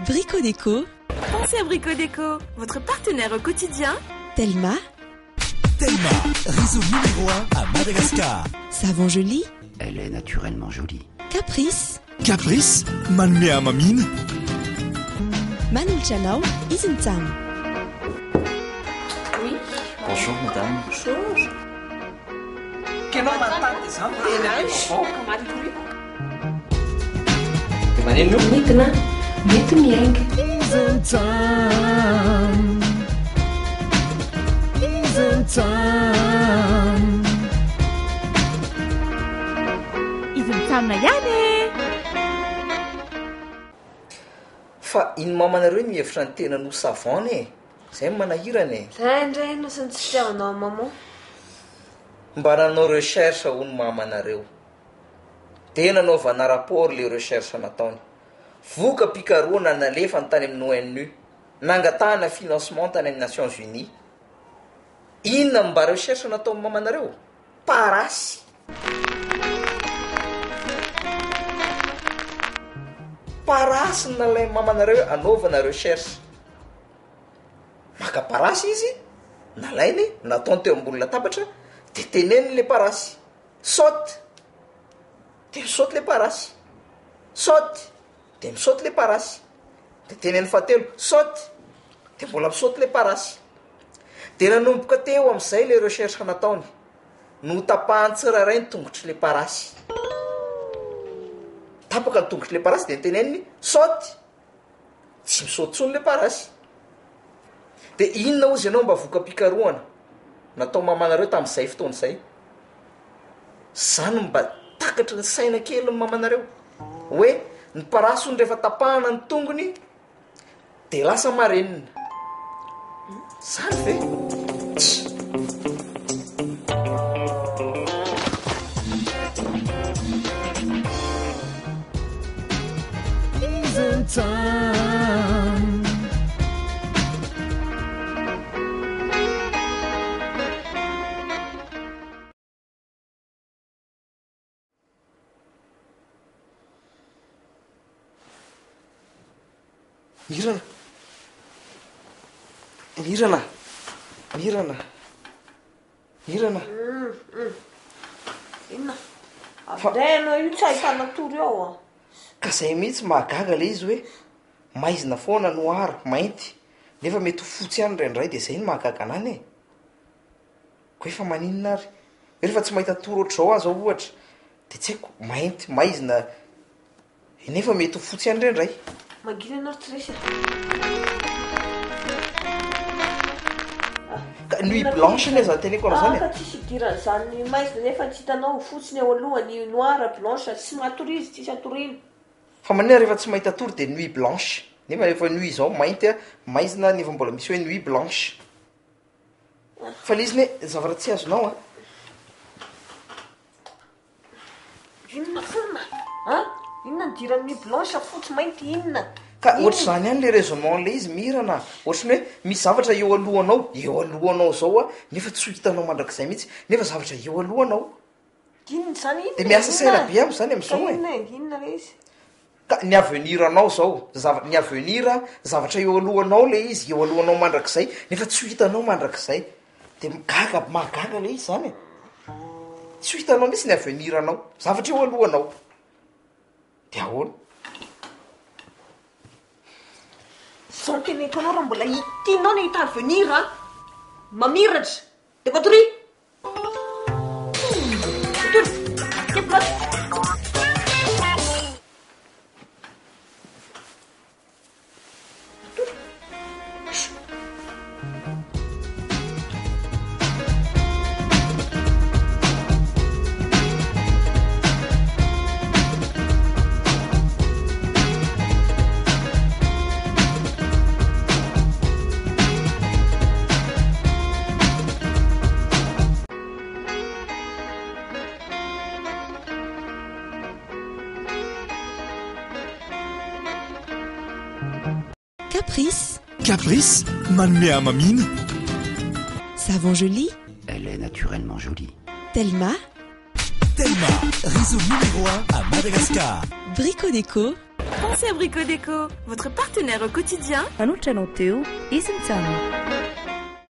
Brico Déco. Pensez à Brico Déco, votre partenaire au quotidien. Telma. Telma, réseau numéro 1 à Madagascar. Savon joli. Elle est naturellement jolie. Caprice. Caprice, Manmea Mamine. Manul Chanao, Isentam. Oui. Bonjour madame. Bonjour. Kenao matady zany tena avao. De maneno Midina, mety miainga. Izentamina ihany Fa iny mamanareo mihevitra ny tena no savane e. Zay manahirana e. Zay indray no sy ny tsy fitiavanao maman. Mba nanao recherche hono mamanareo. Tena naovana rapport le recherche nataony. Voka pikaroana nalefa ny tany amin'ny ONU. Nangatahana financement tany amin'ny Nations Unies. Inona mba recherche natao mamanareo? Parasy. Parasy nalay mamanareo anaovana recherche. Maka parasy izy, nalainy, nataony teo ambony latabatra, de teneny le parasy. Saute. De misaoty le parasy. Saute. De misaoty le parasy. De teneny fahatelo, saute. De mbola misaoty le parasy. De nanomboka teo amin'izay le recherche nataony. No tapahany tsiraray ny tongotry le parasy. Tapaka ny tongotry le parasy de teneny saute. Tsy misaoty tsony le parasy. De inona ozy ianao mba voka pikaroana natao mamanareo tamin'izay fotoan'izay? Zany mba takatry ny saina kely ny mamanareo. Hoe ny parasy ny rehefa tapahana ny tongony de lasa marenina. Zany ve? Mirana. Mirana. Mirana. Mirana. Inona? Avy anao io tsy ahitana tory ao a. Ka zay mihitsy mahagaga le izy hoe maizina foana noir, mainty. Nefa mety ho fotsy ihany indraindray de zay no mahagaga anany e. Ko efa maninona ary? Rehefa tsy mahita tory ohatr'izao azo ohatra de tsy haiko mainty, maizina nefa mety ho fotsy ihany indraindray. Magina anao tsy resy. Ka nuit blanche ne zany teneko raha zany Ka e. tsisy idirana zany maizina nefa tsy hitanao fotsiny ao alohany noir blanche tsy matory izy tsisy atoriana. Fa manina rehefa tsy mahita tory de nuit blanche. Nefa rehefa nuit zao mainty a, maizina nefa mbola misy hoe nuit blanche. Fa le izy ne zavatra tsy azonao a. Inona foana? Inona ny dirany nuit blanche fotsy mainty inona? Ka ohatry zany ihany le raisonnement le izy mirana. Ohatry ny hoe misy zavatra eo alohanao zao a, nefa tsy ho hitanao mandrakizay mihitsy, nefa zavatra eo alohanao. Inona zany inona? De miasa saina be am'zany am'zao e. Inona le izy? Ka ny avenir anao zao, ny avenir zavatra eo alohanao le izy, eo alohanao mandrakizay, nefa tsy ho hitanao mandrakizay. De mahagaga le izy zany e. Tsy ho hitanao mihitsy ny avenir anao, zavatra eo alohanao. De ahoana? Zao teneko anao raha mbola tianao ny hita avenir mamiratra de matory. Caprice. Caprice, Manmea Mamine. Savon joli. Elle est naturellement jolie. Telma. Telma, réseau numéro 1 à Madagascar. Brico Déco. Pensez à Brico Déco, votre partenaire au quotidien. Manolotra anao teo izy mitsamo.